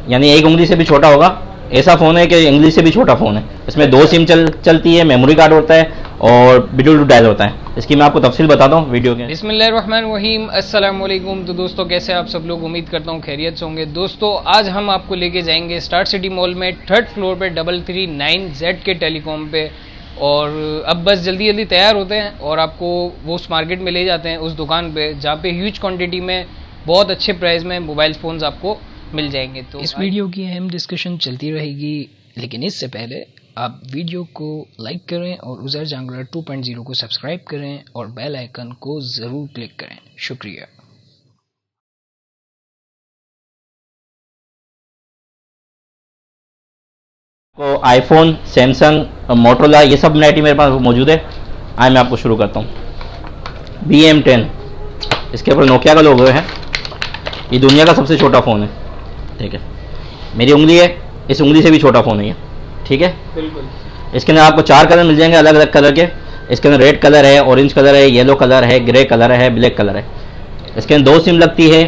यानी एक उंगली से भी छोटा होगा। ऐसा फ़ोन है कि उंगली से भी छोटा फ़ोन है। इसमें 2 सिम चलती है, मेमोरी कार्ड होता है और ब्लूटूथ डायल होता है। इसकी मैं आपको तफसील बताता हूँ वीडियो के। बिस्मिल्लाहिर्रहमानिर्रहीम, अस्सलाम वालेकुम। तो दोस्तों कैसे आप सब लोग, उम्मीद करता हूँ खैरियत से होंगे। दोस्तों आज हम आपको लेके जाएंगे स्टार सिटी मॉल में 3rd फ्लोर पे 339Z के टेलीकॉम पे। और अब बस जल्दी जल्दी तैयार होते हैं और आपको वो उस मार्केट में ले जाते हैं, उस दुकान पे जहाँ पे ह्यूज क्वांटिटी में बहुत अच्छे प्राइस में मोबाइल फ़ोन्स आपको मिल जाएंगे। तो इस वीडियो की अहम डिस्कशन चलती रहेगी, लेकिन इससे पहले आप वीडियो को लाइक करें और उज़ैर जंगलर 2.0 को सब्सक्राइब करें और बेल आइकन को ज़रूर क्लिक करें। शुक्रिया। को आईफोन, सैमसंग, मोटरोला ये सब वैरायटी मेरे पास मौजूद है। आइए मैं आपको शुरू करता हूँ। BM10, इसके ऊपर नोकिया का लोगो है। ये दुनिया का सबसे छोटा फ़ोन है, ठीक है। मेरी उंगली है, इस उंगली से भी छोटा फ़ोन है ये, ठीक है। बिल्कुल। इसके अंदर आपको 4 कलर मिल जाएंगे, अलग अलग कलर के। इसके अंदर रेड कलर है, ऑरेंज कलर है, येलो कलर है, ग्रे कलर है, ब्लैक कलर है। इसके अंदर 2 सिम लगती है,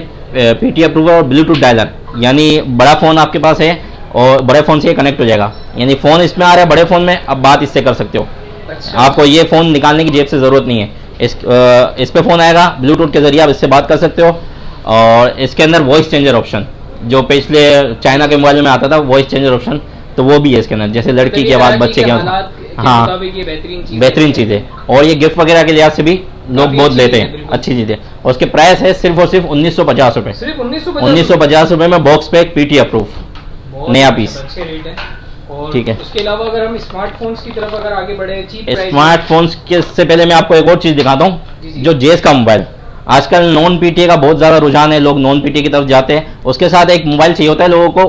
PT अप्रूवर और ब्लूटूथ डायलर। यानी बड़ा फ़ोन आपके पास है और बड़े फ़ोन से कनेक्ट हो जाएगा। यानी फ़ोन इसमें आ रहा है बड़े फ़ोन में, अब बात इससे कर सकते हो। अच्छा। आपको ये फ़ोन निकालने की जेब से ज़रूरत नहीं है। इस पे फ़ोन आएगा, ब्लूटूथ के ज़रिए आप इससे बात कर सकते हो। और इसके अंदर वॉइस चेंजर ऑप्शन, जो पिछले चाइना के मोबाइल में आता था वॉइस चेंजर ऑप्शन, तो वो भी है इसके अंदर। जैसे लड़की की आवाज़, बच्चे की आवाज़, हाँ बेहतरीन चीज़ है। और ये गिफ्ट वगैरह के लिहाज से भी लोग बहुत लेते हैं, अच्छी चीज़ है। और उसके प्राइस है सिर्फ और सिर्फ 1950 रुपये। सिर्फ 1950 रुपये में बॉक्स पैक, PT अप्रूव, नया पीस, अच्छे रेट है। और ठीक है। उसके अलावा अगर हम स्मार्टफोन्स की तरफ अगर आगे बढ़े, चीप प्राइस, स्मार्टफोन्स के से पहले मैं आपको एक और चीज़ दिखाता हूँ। जी। जो जेस का मोबाइल, आजकल नॉन PTA का बहुत ज़्यादा रुझान है, लोग नॉन PTA की तरफ जाते हैं। उसके साथ एक मोबाइल चाहिए होता है लोगों को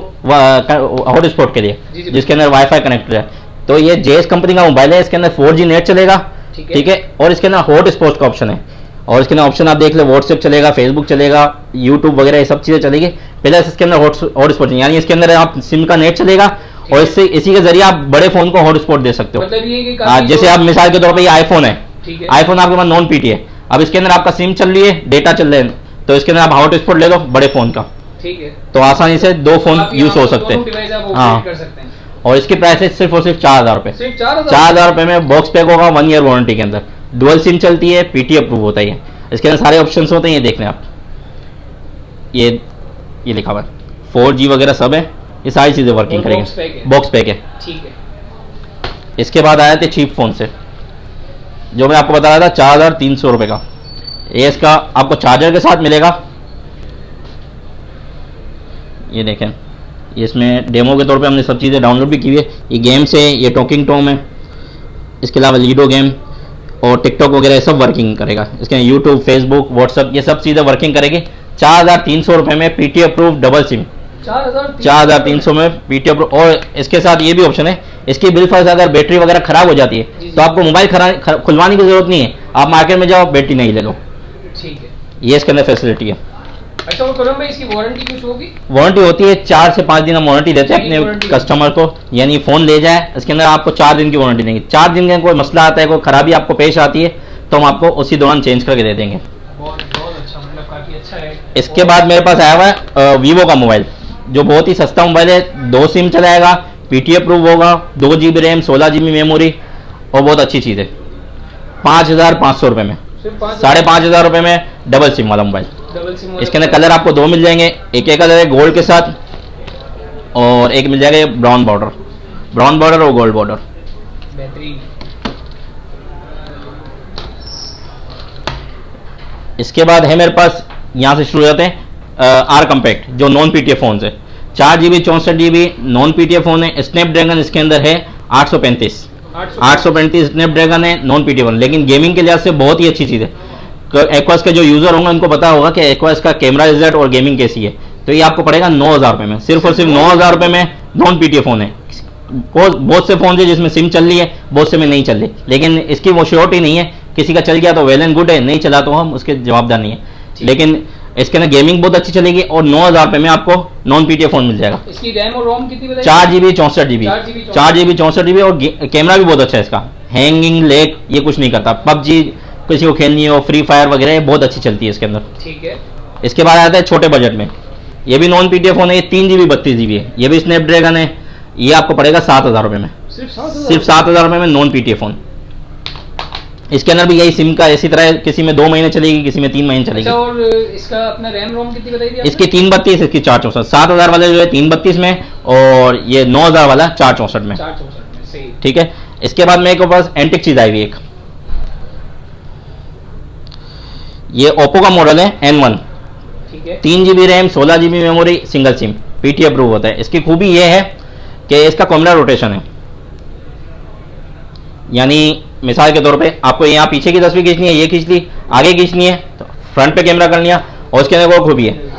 हॉटस्पॉट के लिए, जिसके अंदर वाईफाई कनेक्टेड है। तो ये जेस कंपनी का मोबाइल है। इसके अंदर 4G नेट चलेगा, ठीक है। और इसके अंदर हॉटस्पॉट का ऑप्शन है। और इसके अंदर ऑप्शन आप देख ले, व्हाट्सएप चलेगा, फेसबुक चलेगा, यूट्यूब वगैरह ये सब चीज़ें चलेगी। पहले इसके अंदर हॉटस्पॉट, यानी इसके अंदर आप सिम का नेट चलेगा और इससे इसी के जरिए आप बड़े फोन को हॉटस्पॉट दे सकते हो। मतलब ये कि काफी जैसे आप मिसाल के तौर पे ये आईफोन है, ठीक है। आईफोन आपके पास नॉन PTA है। अब इसके अंदर आपका सिम चल रही है, डेटा चल रहे हैं, तो इसके अंदर आप हॉटस्पॉट ले लो बड़े फोन का, ठीक है। तो आसानी से 2 फोन यूज हो सकते हैं। हाँ, कर सकते हैं। और इसकी प्राइस है सिर्फ और सिर्फ 4000 रुपये। सिर्फ 4000 4000 रुपये में बॉक्स पैक होगा, 1 ईयर वारंटी के अंदर। डुअल सिम चलती है, PT अप्रूव होता है। इसके अंदर सारे ऑप्शन होते हैं, ये देख लें आप। ये लिखा हुआ है 4G वगैरह सब है, ये सारी चीज़ें वर्किंग करेंगे। बॉक्स पैक है, ठीक है। इसके बाद आए थे चीप फ़ोन से, जो मैं आपको बता रहा था 4300 रुपये का। ये इसका आपको चार्जर के साथ मिलेगा। ये देखें, ये इसमें डेमो के तौर पे हमने सब चीज़ें डाउनलोड भी की हुई है। ये गेम्स है, ये टॉकिंग टॉम है, इसके अलावा लीडो गेम और टिकटॉक वगैरह सब वर्किंग करेगा। इसके यूट्यूब, फेसबुक, व्हाट्सअप ये सब चीज़ें वर्किंग करेगी। 4300 रुपये में PT अप्रूव डबल सिम, 4300 में PT अप्रूव। और इसके साथ ये भी ऑप्शन है, इसकी बिल फर्ज अगर बैटरी वगैरह खराब हो जाती है तो आपको मोबाइल खुलवाने की जरूरत नहीं है, आप मार्केट में जाओ, बैटरी नहीं ले लो, ठीक है। ये इसके अंदर फैसिलिटी है। अच्छा, वो कलम में इसकी वारंटी कुछ होगी? वारंटी होती है 4 से 5 दिन हम वारंटी देते हैं अपने कस्टमर को। यानी फ़ोन ले जाए, इसके अंदर आपको 4 दिन की वारंटी देंगे। 4 दिन का कोई मसला आता है, कोई खराबी आपको पेश आती है, तो हम आपको उसी दौरान चेंज करके दे देंगे। बहुत अच्छा, मतलब काफ़ी अच्छा है। इसके बाद मेरे पास आया हुआ है वीवो का मोबाइल, जो बहुत ही सस्ता मोबाइल है। 2 सिम चलाएगा, PT अप्रूव होगा, 2GB रैम, 16GB मेमोरी और बहुत अच्छी चीज़ है। 5500 रुपये में, 5500 रुपये में डबल सिम वाला मोबाइल। इसके अंदर कलर आपको 2 मिल जाएंगे। एक कलर है गोल्ड के साथ और एक मिल जाएगा ब्राउन बॉर्डर और गोल्ड बॉर्डर। बेहतरीन। इसके बाद है मेरे पास, यहाँ से शुरू हो जाते हैं, R कम्पैक्ट, जो नॉन PTA फ़ोन है। 4GB 64GB non PTA phone है। स्नैपड्रैगन इसके अंदर है 835 स्नैपड्रैगन है, नॉन PTA फ़ोन, लेकिन गेमिंग के लिहाज से बहुत ही अच्छी चीज़ है। एक्वास के जो यूज़र होंगे उनको पता होगा कि एक्वास का कैमरा रिजल्ट और गेमिंग कैसी है। तो ये आपको पड़ेगा 9000 रुपये में, सिर्फ और सिर्फ 9000 रुपये में नॉन PTA फ़ोन है। बहुत से फ़ोन है जिसमें सिम चल रही है, बहुत से में नहीं चल रही, लेकिन इसकी वो श्योरिटी नहीं है। किसी का चल गया तो वेल एंड गुड है, नहीं चला तो हम उसके जवाबदार नहीं है। लेकिन इसके अंदर गेमिंग बहुत अच्छी चलेगी और 9000 रुपये में आपको नॉन PTA फ़ोन मिल जाएगा। इसकी रैम और रोम कितनी बताइए? 4GB 64GB और कैमरा भी बहुत अच्छा है इसका। हैंगिंग, लैग ये कुछ नहीं करता। PUBG किसी को खेलनी हो, फ्री फायर वगैरह बहुत अच्छी चलती है इसके अंदर। ठीक है। इसके बाद आता है छोटे बजट में, ये भी नॉन पीटीए फोन है, ये 3 GB 32 GB है, ये भी स्नैपड्रैगन है। ये आपको पड़ेगा 7,000 रुपये में, सिर्फ 7,000 रुपये में नॉन पीटीए फोन। इसके अंदर भी यही सिम का इसी तरह, किसी में 2 महीने चलेगी, किसी में 3 महीने चलेगी। अच्छा, और इसका अपना रैम रोम कितनी बताई थी? इसकी 332, इसकी 464। 7,000 वाला जो है 332 में, और ये 9,000 वाला 464 में। 464 में, सही। ठीक है। इसके बाद मेरे पास एंटिक चीज आई हुई एक, ये ओप्पो का मॉडल है N1। ठीक है। 3 GB RAM, 16 GB memory, single SIM, PT approve होता है। इसकी खूबी ये है कि इसका कैमरा रोटेशन है, यानी मिसाल के तौर पे आपको यहाँ पीछे की तस्वीर खींचनी है, ये खींच ली, आगे खींचनी है तो फ्रंट पे कैमरा कर लिया। और उसके अंदर वो खूबी है,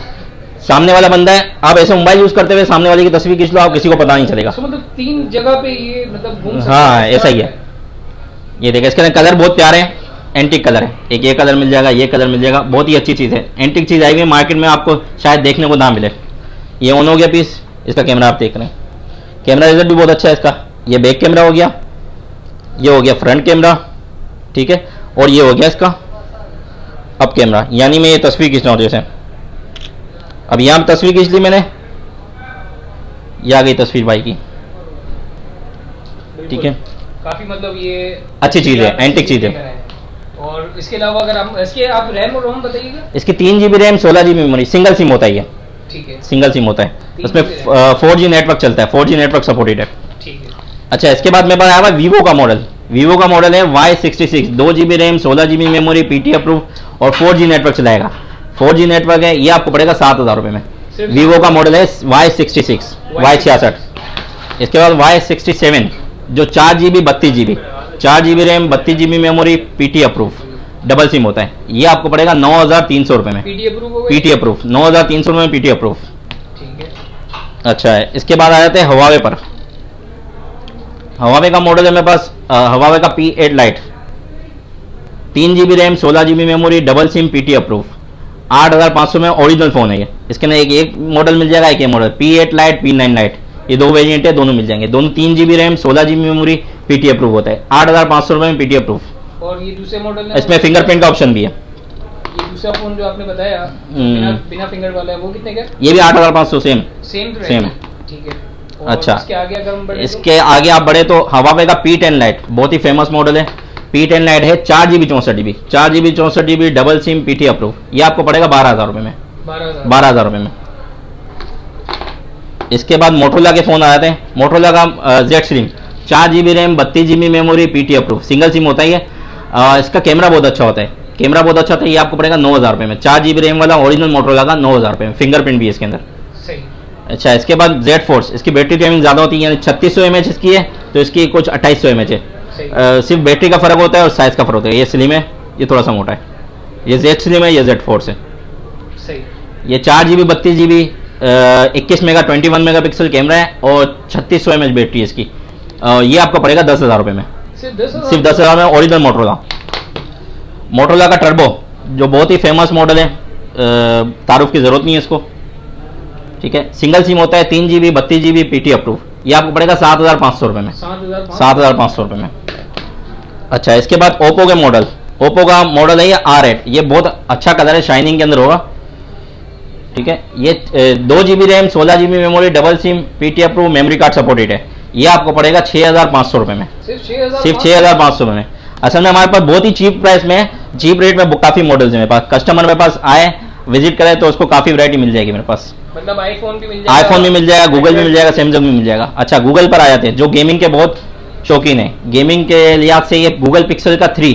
सामने वाला बंदा है, आप ऐसे मोबाइल यूज करते हुए सामने वाले की तस्वीर खींच लो, आप किसी को पता नहीं चलेगा। मतलब 3 जगह पे ये मतलब घूम सकता हाँ, है। ऐसा ही है। ये देखिए, इसके अंदर कलर बहुत प्यारे हैं, एंटिक कलर है। एक ये कलर मिल जाएगा, ये कलर मिल जाएगा, बहुत ही अच्छी चीज़ है। एंटिक चीज़ आई हुई है, मार्केट में आपको शायद देखने को ना मिले। ये ऑन हो गया पीस, इसका कैमरा आप देख रहे हैं, कैमरा रिजल्ट भी बहुत अच्छा है इसका। ये बैक कैमरा हो गया, ये हो गया फ्रंट कैमरा, ठीक है, और ये हो गया इसका अप कैमरा। यानी मैं ये तस्वीर खींच रहा हूँ, जैसे अब यहाँ तस्वीर खींच ली मैंने, ये आ गई तस्वीर भाई की, ठीक है। काफी मतलब ये अच्छी चीज़ है, एंटिक चीज़ है। और इसके अलावा अगर हम इसके आप रैम और रोम बताइएगा। इसकी 3 GB RAM, 16 GB memory, single SIM होता है ये, ठीक है, सिंगल सिम होता है। 3 उसमें GB 4G नेटवर्क चलता है, 4G नेटवर्क सपोर्टेड है। ठीक है। अच्छा, इसके बाद मेरे पास आया हुआ वीवो का मॉडल। वीवो का मॉडल है Y66, 2 GB RAM, 16 GB memory, PT approve और 4G नेटवर्क चलाएगा। 4G नेटवर्क है, ये आपको पड़ेगा 7,000 रुपये में। वीवो का मॉडल है Y66, Y66। इसके बाद Y67 जो 4 GB 32 GB, 4 GB RAM, 32 GB memory, PT approve, double SIM होता है। ये आपको पड़ेगा 9,300 रुपये में। पीटी अप्रूव हो गया? पीटी अप्रूव 9,300 रुपये में, पीटी अप्रूव। ठीक है। अच्छा है। इसके बाद आ जाते हैं हवावे पर। हवावे का मॉडल है मेरे पास, हवावे का P8 light, 3 GB RAM, 16 GB memory, double SIM, PT approve, 8,500 में ओरिजिनल फोन है ये। इसके अंदर एक मॉडल मिल जाएगा, एक model P8 light, P9 light, ये 2 वेरिएंट है, दोनों मिल जाएंगे। दोनों 3 GB RAM, 16 GB memory, PT approve होता है। 8,500 रुपये में पीटी अप्रूव। और ये दूसरे मॉडल इसमें फिंगरप्रिंट का ऑप्शन भी है। ये दूसरा फोन जो आपने बताया बिना फिंगर वाला है, वो कितने का? ये भी 8,500, सेम सेम है। ठीक है। और अच्छा, इसके आगे अगर हम बढ़े इसके आगे आप बढ़े तो हवावे का P10 लाइट, बहुत ही फेमस मॉडल है। P10 लाइट है 4 GB 64 GB, 4 GB 64 GB, double SIM, PT approve. ये आपको पड़ेगा 12,000 रुपये में, 12,000 रुपये में। इसके बाद मोटोरोला के फोन आ जाते हैं। मोटोरोला का Z Slim, 4 GB RAM, 32 GB memory, PT approve, single SIM होता है। इसका कैमरा बहुत अच्छा होता है, कैमरा बहुत अच्छा होता है। ये आपको पड़ेगा 9,000 रुपये में। 4 GB रैम वाला ओरिजिनल मोटोरोला का 9,000 रुपये में, फिंगरप्रिंट भी है इसके अंदर। सही। अच्छा, इसके बाद Z Force, इसकी बैटरी टाइमिंग ज़्यादा होती है, यानी 3600 mAh इसकी है, तो इसकी कुछ 2800 mAh है। सिर्फ बैटरी का फर्क होता है और साइज का फर्क होता है। ये स्लिम है, ये थोड़ा सा मोटा है। ये Z Slim है, ये Z Force है। सही। ये 4 GB 32 GB, 21 mega 21 megapixel camera है और 3600 mAh बैटरी है इसकी। ये आपको पड़ेगा 10,000 रुपये में, सिर्फ 10,000 में, ओरिजिनल मोटोरोला। मोटोरोला का टर्बो जो बहुत ही फेमस मॉडल है, तारुफ की ज़रूरत नहीं है इसको, ठीक है। सिंगल सिम होता है, 3 GB 32 GB, पीटी अप्रूव। ये आपको पड़ेगा 7,500 रुपये में, 7,500 रुपये में। अच्छा, इसके बाद ओप्पो के मॉडल, ओप्पो का मॉडल है ये R8। ये बहुत अच्छा कलर है, शाइनिंग के अंदर होगा, ठीक है। ये 2 GB RAM, 16 GB memory, double SIM, PT approve, memory card supported है। ये आपको पड़ेगा 6,500 रुपये में, सिर्फ 6,500 रुपये में। असल में हमारे पास बहुत ही चीप प्राइस में, चीप रेट में काफ़ी मॉडल्स हैं मेरे पास। कस्टमर मेरे पास आए, विजिट करे तो उसको काफ़ी वैरायटी मिल जाएगी मेरे पास। मतलब आईफोन भी मिल जाएगा, आईफोन भी मिल जाएगा, गूगल भी मिल जाएगा, सैमसंग भी मिल जाएगा। अच्छा, गूगल पर आ जाते हैं जो गेमिंग के बहुत शौकीन है। गेमिंग के लिहाज से ये गूगल पिक्सल का 3,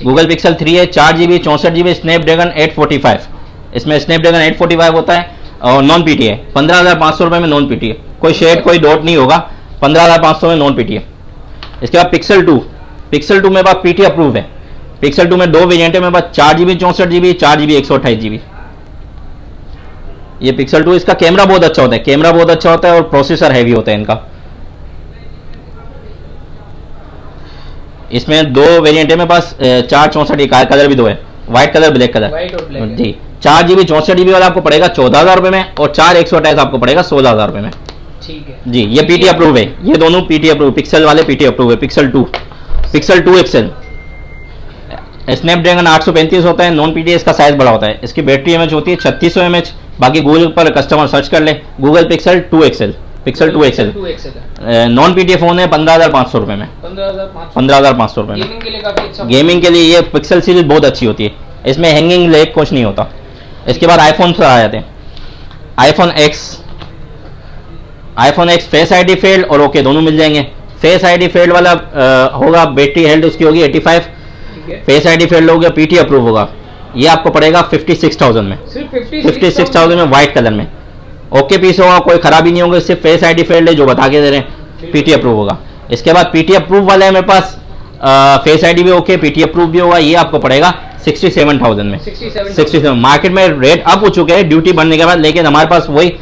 गूगल पिक्सल 3 है, 4 GB 64 GB, स्नैपड्रैगन 845। इसमें स्नैपड्रैगन 845 होता है और नॉन पीटी है। 15,500 रुपये में नॉन पीटी है, कोई शेड कोई डॉट नहीं होगा, 15,500 में नॉन पीटी है। इसके बाद पिक्सल 2, पिक्सल 2 मेरे पास पीटी अप्रूव है। पिक्सल 2 में 2 वेरिएंट है मेरे पास, 4 GB 64 GB, 4 GB 128 GB। ये पिक्सल 2, इसका कैमरा बहुत अच्छा होता है, कैमरा बहुत अच्छा होता है और प्रोसेसर हैवी होता है इनका। इसमें 2 वेरिएंट है मेरे पास, 4 64 का कलर भी 2 है, व्हाइट कलर, ब्लैक कलर जी। 4 GB 64 GB वाला आपको पड़ेगा 14,000 रुपये में और 4 128 आपको पड़ेगा 16,000 रुपये में, ठीक है जी। ये पीटी अप्रूव है, ये दोनों पीटी अप्रूव, पिक्सल वाले पीटी अप्रूव है। पिक्सल 2, पिक्सल 2 XL, स्नैपड्रैगन 835 होता है, नॉन पीटी इसका साइज बड़ा होता है। इसकी बैटरी एमएच होती है 3600 mAh, बाकी गूगल पर कस्टमर सर्च कर ले, Google pixel 2 XL, pixel 2 XL 2 XL non PTA phone है 15,500 रुपये में, 15,500 रुपये में। गेमिंग के लिए काफी अच्छा। गेमिंग के लिए ये पिक्सल सीरीज बहुत अच्छी होती है, इसमें हैंगिंग लेग कुछ नहीं होता। इसके बाद आईफोन पर आ जाते हैं। IPhone x face ID failed और ओके दोनों मिल जाएंगे। फेस आईडी फेल्ड वाला होगा, बैटरी हेल्थ उसकी होगी 85, फेस आईडी फेल्ड होगा, पीटी अप्रूव होगा। ये आपको पड़ेगा 56,000 में, सिर्फ 56,000 में वाइट कलर में। ओके पीस होगा, कोई खराबी नहीं होगा, सिर्फ फेस आईडी फेल्ड है जो बता के दे रहे हैं, पीटी अप्रूव होगा। इसके बाद पीटी अप्रूव वाला है मेरे पास, फेस आईडी भी ओके, पीटी अप्रूव भी होगा। ये आपको पड़ेगा 67,000 में, 67। मार्केट में रेट अप हो चुके हैं ड्यूटी बढ़ने के बाद, लेकिन हमारे पास वही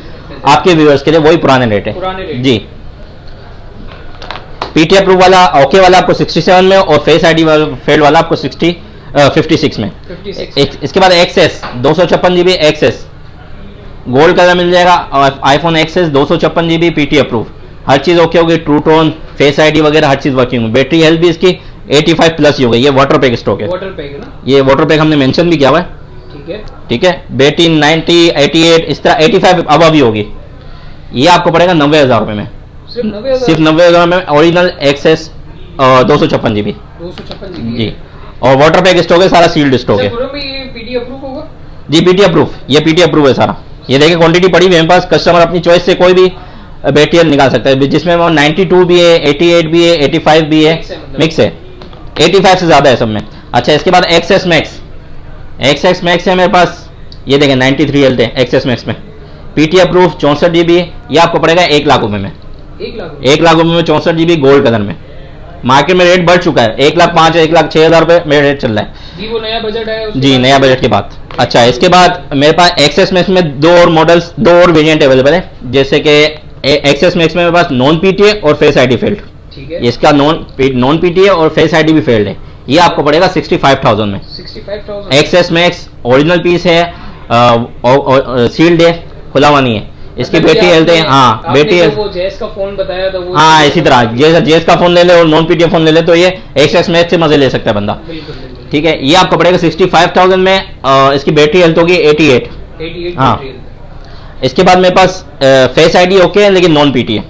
आपके व्यूअर्स के लिए वही पुराने रेट है जी। पीटी अप्रूव वाला ओके वाला आपको 67 में और फेस आईडी फेल्ड वाला आपको 56 में। इसके बाद XS 256 GB XS gold colour मिल जाएगा, और iPhone XS 256 GB PT approve, हर चीज़ ओके होगी, ट्रू टोन, फेस आईडी वगैरह हर चीज़ वर्किंग होगी। बैटरी हेल्थ भी इसकी 85 प्लस ही होगी। ये वाटर पैक स्टॉक है, वाटर पैक है ना, ये वाटर पैक हमने मेंशन भी किया हुआ है, ठीक है। बैटरी 90, 88 इस तरह 85 अब अभी होगी। ये आपको पड़ेगा 90,000 रुपये में, सिर्फ 90,000 में ओरिजिनल एक्सेस 256 GB जी। और वाटर पैक स्टॉक है, सारा सील्ड स्टॉक है पीटी अप्रूव होगा जी। पीटी अप्रूव, ये पीटी अप्रूव है सारा। ये देखिए क्वांटिटी पड़ी हुई है मेरे पास, कस्टमर अपनी चॉइस से कोई भी बैटरी निकाल सकता है, जिसमें वो 92 भी है, 88 भी है, 85 भी है, मिक्स है, 85 से ज़्यादा है सब में। अच्छा, इसके बाद एक्सएस मैक्स है मेरे पास, ये देखें 93 हेल्थ है एक्सएस मैक्स में, पीटी अप्रूव 64 GB। ये आपको पड़ेगा 1 लाख रुपये में, 1 लाख रुपये में 64 GB गोल्ड कलर में। मार्केट में रेट बढ़ चुका है, 1,05,000 1,06,000 रुपये में रेट चल रहा है जी। वो नया बजट है जी, नया बजट की बात। अच्छा, इसके बाद मेरे पास एक्सेस मैक्स में 2 और मॉडल्स, 2 और वेरिएंट अवेलेबल है, जैसे कि एक्सेस मैक्स में मेरे पास नॉन पीटीए और फेस आईडी फेल्ड, ठीक है। इसका नॉन पीटीए और फेस आईडी भी फेल्ड है। ये आपको पड़ेगा 65,000 में। 65,000 एक्सेस मैक्स ओरिजिनल पीस है, सील्ड है, खुला हुआ नहीं है। इसकी बैटरी हेल्थ है, हाँ बैटरी हेल्थ, वो जेस का फोन बताया था वो, हाँ इसी तरह जेस का फोन ले ले और नॉन पीटीए फोन ले ले तो ये एक्सेस मैक्स से मजे ले सकता है बंदा, ठीक है। ये आपको पड़ेगा 65,000 में। इसकी बैटरी हेल्थ होगी 88 हाँ। इसके बाद मेरे पास फेस आईडी ओके है लेकिन नॉन पीटी है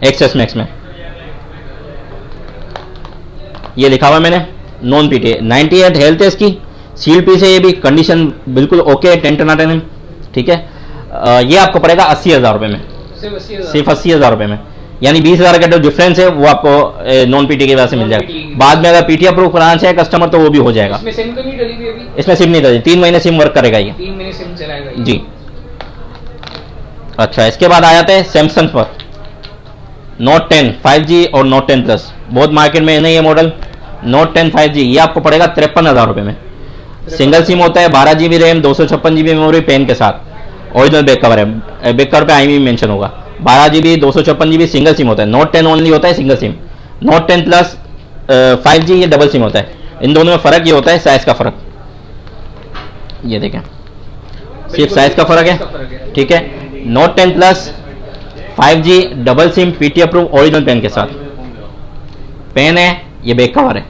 एक्सेस मैक्स में, ये लिखा हुआ मैंने नॉन पीटी है। 98 हेल्थ है इसकी, सील पीस है, ये भी कंडीशन बिल्कुल ओके है, 10 10, ठीक है। ये आपको पड़ेगा 80,000 रुपये में, सिर्फ 80,000 रुपये में, यानी 20,000 का जो डिफरेंस है वो आपको नॉन पीटी की वजह से मिल जाएगा। बाद में अगर पीटी अप्रूव कराना चाहे कस्टमर तो वो भी हो जाएगा। इसमें सिम तो नहीं डली हुई अभी? इसमें सिम नहीं डली, 3 महीने सिम वर्क करेगा ये, 3 महीने सिम चलाएगा ये जी। अच्छा, इसके बाद आ जाते हैं सैमसंग पर, नोट 10 5G और नोट 10 प्लस, बहुत मार्केट में नहीं है मॉडल। नोट 10 5G ये आपको पड़ेगा 53,000 रुपये में। सिंगल सिम होता है, 12 GB RAM, 256 GB memory pen के साथ, ओरिजिनल बैक कवर है, बैक कवर पे आई मेंशन होगा। 12 GB 256 GB सिंगल सिम होता है। नोट 10 ओनली होता है single SIM. Note 10 plus 5G ये डबल सिम होता है। इन दोनों में फ़र्क ये होता है साइज़ का फ़र्क, ये देखें सिर्फ साइज़ का फ़र्क है, ठीक है। Note 10 plus 5G double SIM PT approve original pen के साथ, पेन है, ये बैक कवर है,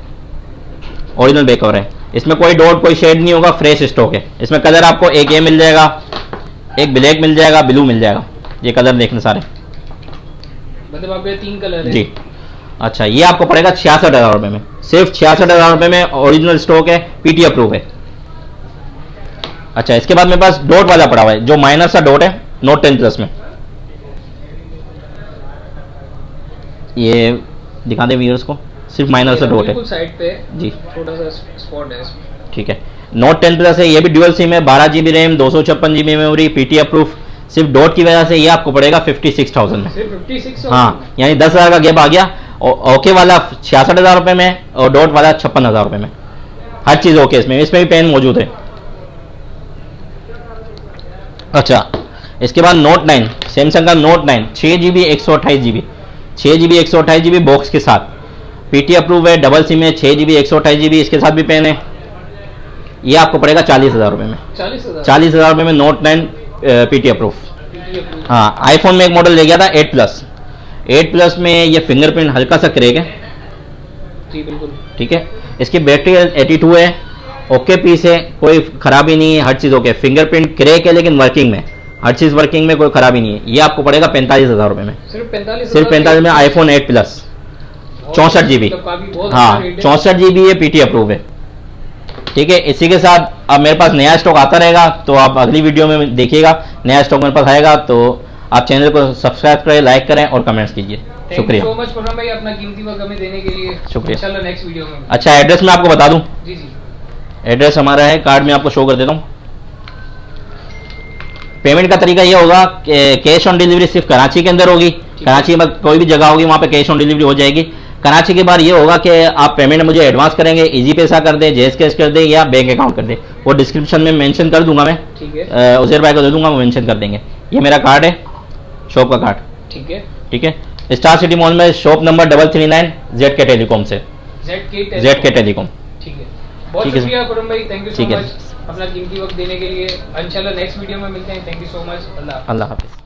ओरिजिनल बैक कवर है, इसमें कोई डॉट कोई शेड नहीं होगा, फ्रेश स्टॉक है। इसमें कलर आपको एक ये मिल जाएगा, एक ब्लैक मिल जाएगा, ब्लू मिल जाएगा, ये कलर देखने सारे, मतलब आपके 3 कलर है जी। अच्छा, ये आपको पड़ेगा 66,000 रुपये में, सिर्फ 66,000 रुपये में, ओरिजिनल स्टॉक है, पीटी अप्रूव है। अच्छा, इसके बाद मेरे पास डॉट वाला पड़ा हुआ है, जो माइनर सा डॉट है नोट 10 प्लस में, ये दिखा दें व्यूअर्स को, सिर्फ माइनर सा डॉट है साइड पे जी, छोटा सा स्पॉट है इसमें, ठीक है। नोट 10 प्लस है, ये भी ड्यूअल सिम है, 12 GB RAM, 256 GB memory, PT approve. सिर्फ डॉट की वजह से ये आपको पड़ेगा 56,000 में, सिर्फ 56,000, हाँ, यानी 10,000 का गैप आ गया। ओके वाला 66,000 रुपये में और डॉट वाला 56,000 रुपये में, हर चीज़ ओके इसमें भी पेन मौजूद है। अच्छा, इसके बाद नोट 9, सैमसंग का note 9 6 GB 128 GB, 6 GB 128 GB box के साथ, पीटी अप्रूव है, डबल सिम है, 6 GB 128 GB इसके साथ भी पेन है। ये आपको पड़ेगा 40,000 रुपये में, 40,000 रुपये में नोट 9 पीटी अप्रूव। हाँ, आईफोन में एक मॉडल ले गया था 8 प्लस में ये फिंगरप्रिंट हल्का सा क्रैक है, ठीक है। इसकी बैटरी 82 है, ओके पीस है, कोई खराबी नहीं है, हर चीज़ ओके। फिंगरप्रिंट क्रैक है लेकिन वर्किंग में, हर चीज़ वर्किंग में, कोई खराबी नहीं है। ये आपको पड़ेगा 45,000 रुपये में, सिर्फ 45 सिर्फ 45 में iPhone 8 प्लस 64 GB। हाँ 64 GB है, PT अप्रूव है। ठीक है, इसी के साथ अब मेरे पास नया स्टॉक आता रहेगा, तो आप अगली वीडियो में देखिएगा, नया स्टॉक मेरे पास आएगा। तो आप चैनल को सब्सक्राइब करें, लाइक करें और कमेंट्स कीजिए। शुक्रिया सो मच खुर्रम भाई अपना कीमती वक्त हमें देने के लिए। शुक्रिया। इंशाल्लाह नेक्स्ट वीडियो में। अच्छा, एड्रेस मैं आपको बता दूं। जी जी। एड्रेस हमारा है, कार्ड में आपको शो कर देता हूँ। पेमेंट का तरीका ये होगा कि कैश ऑन डिलीवरी सिर्फ कराची के अंदर होगी। कराची में कोई भी जगह होगी वहाँ पे कैश ऑन डिलीवरी हो जाएगी। कराची के बाद ये होगा कि आप पेमेंट मुझे एडवांस करेंगे, इजी पैसा कर दें, जेस कैश कर दें या बैंक अकाउंट कर दें। वो डिस्क्रिप्शन में मेंशन कर दूंगा मैं। ठीक है। उजैर भाई को दे दूंगा, वो मेंशन कर देंगे। ये मेरा कार्ड है, शॉप का कार्ड। ठीक है। ठीक है, स्टार सिटी मॉल में शॉप नंबर 339 ZK टेलीकॉम से। ZK telecom. ठीक है, बहुत ठीक है शुक्रिया खुर्रम भाई, थैंक यू सो ठीक है। मच अपना कीमती वक्त देने के लिए। इंशाल्लाह नेक्स्ट वीडियो में मिलते हैं। Thank you so much. अल्लाह अल्लाह हाफिज़।